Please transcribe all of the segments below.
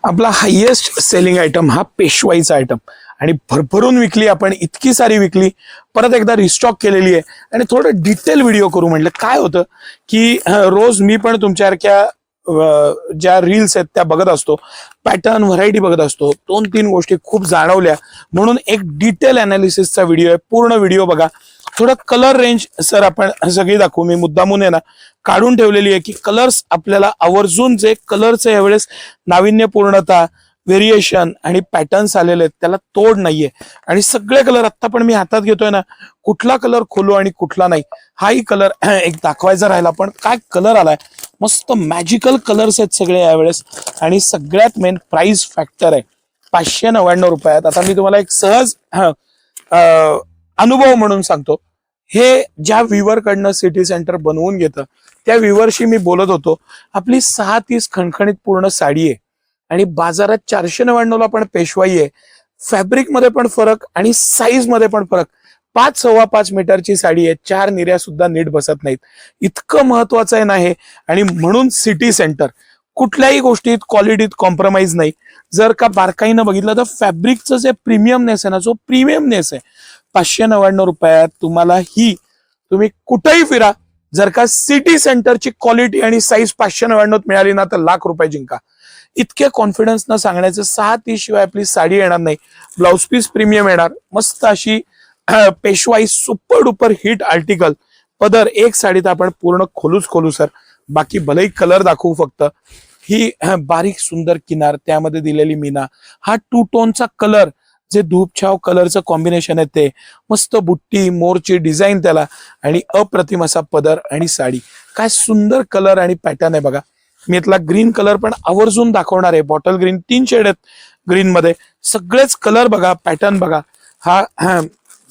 आपला highest selling item हा पेशवाईचा item आणि भरभरून विकली आपण, इतकी सारी विकली, परत एकदा रिस्टॉक केलेली आहे आणि थोडं डिटेल व्हिडिओ करू म्हटलं. काय होतं की रोज मी पण तुमच्यासारख्या ज्या रील्स आहेत त्या बघत असतो, पॅटर्न व्हरायटी बघत असतो, 2-3 गोष्टी खूप जाणवल्या म्हणून एक डिटेल अनालिसिसचा व्हिडिओ आहे. पूर्ण व्हिडिओ बघा. थोडं कलर रेंज सर आपण सगळी दाखवू. मी मुद्दामून आहे ना काढून ठेवलेली आहे की कलर्स आपल्याला आवर्जून जे कलरचे यावेळेस नाविन्यपूर्णता, व्हेरिएशन आणि पॅटर्न्स आलेले आहेत त्याला तोड नाहीये. आणि सगळे कलर आत्ता पण मी हातात घेतोय ना, कुठला कलर खोलू आणि कुठला नाही हाही कलर एक दाखवायचा राहिला. पण काय कलर आलाय, मस्त मॅजिकल कलर्स आहेत सगळे यावेळेस. आणि सगळ्यात मेन प्राइस फॅक्टर आहे 599 रुपयात. आता मी तुम्हाला एक सहज अनुभव म्हणून सांगतो. हे ज्या व्ह्यूवर कडनं सिटी सेंटर बनवून घेतं त्या व्ह्यूवरशी मी बोलत होतो. आपली 630 खणखणीत पूर्ण साडी आहे आणि बाजारात 499 ला पण पेशवाई आहे. फॅब्रिक मध्ये पण फरक आणि साईज मध्ये पण फरक. 5-5.25 मीटरची साडी आहे, 4 निर्या सुद्धा नीट बसत नाहीत. इतकं महत्वाचं आहे ना हे. आणि म्हणून सिटी सेंटर कुठल्याही गोष्टीत क्वालिटीत कॉम्प्रोमाइज नाही. जर का बारकाईनं बघितलं तर फॅब्रिकचं जे प्रीमियमनेस आहे ना, जो प्रीमियमनेस आहे, 599 रुपयात तुम्हाला ही, तुम्ही कुठेही फिरा, जर का सिटी सेंटरची क्वालिटी आणि साईज 599 मिळाली ना तर लाख रुपये जिंका. इतके कॉन्फिडन्स न सांगण्याचं. 630 शिवाय आपली साडी येणार नाही. ब्लाउज पीस प्रीमियम येणार, मस्त अशी पेशवाई सुपर डुपर हिट आर्टिकल. पदर एक साडीत आपण पूर्ण खोलू सर. बाकी भलेही कलर दाखवू फक्त. ही बारीक सुंदर किनार, त्यामध्ये दिलेली मीना, हा 2 टोनचा कलर, जे धूपछाव कलरचं कॉम्बिनेशन आहे ते, मस्त बुट्टी मोरची डिझाईन त्याला, आणि अप्रतिम असा पदर आणि साडी. काय सुंदर कलर आणि पॅटर्न आहे बघा. मी इथला ग्रीन कलर पण आवर्जून दाखवणार आहे. बॉटल ग्रीन, 3 शेड आहेत ग्रीन मध्ये. सगळेच कलर बघा, पॅटर्न बघा. हा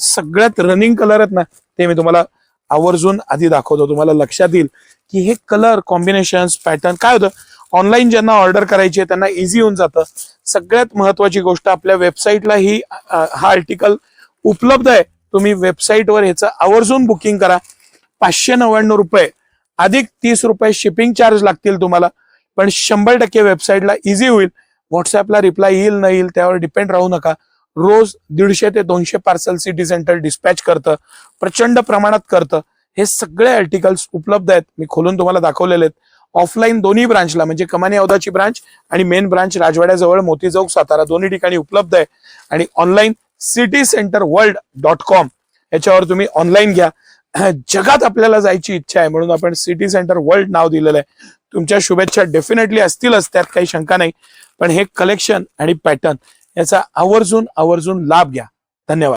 सगळ्यात रनिंग कलर आहेत ना, ते मी तुम्हाला आवर्जून आधी दाखवतो. तुम्हाला लक्षात येईल की हे कलर कॉम्बिनेशन पॅटर्न. काय होतं, ऑनलाईन ज्यांना ऑर्डर करायची आहे त्यांना इझी होऊन जातं. सगळ्यात महत्वाची गोष्ट, आपल्या वेबसाईटला ही हा आर्टिकल उपलब्ध आहे. तुम्ही वेबसाईटवर ह्याचं आवर्जून बुकिंग करा. 599 रुपये अधिक 30 रुपये शिपिंग चार्ज लागतील तुम्हाला, पण 100% वेबसाईटला इझी होईल. व्हॉट्सअपला रिप्लाय येईल नाही येईल त्यावर डिपेंड राहू नका. रोज 150 ते 200 पार्सल सिटी सेंटर डिस्पॅच करतं, प्रचंड प्रमाणात करतं. हे सगळे आर्टिकल्स उपलब्ध आहेत. मी खोलून तुम्हाला दाखवलेले आहेत. ऑफलाईन दोन्ही ब्रांचला, म्हणजे कमानी औदाची ब्रांच आणि मेन ब्रांच राजवाड्याजवळ मोती चौक सातारा, दोन्ही ठिकाणी उपलब्ध आहे. आणि ऑनलाईन citycenterworld.com याच्यावर तुम्ही ऑनलाईन घ्या. जगात आपल्याला जायची इच्छा आहे म्हणून आपण सिटी सेंटर वर्ल्ड नाव दिलेलं आहे. तुमच्या शुभेच्छा डेफिनेटली असतीलच, त्यात काही शंका नाही. पण हे कलेक्शन आणि पॅटर्न याचा आवर्जून लाभ घ्या. धन्यवाद.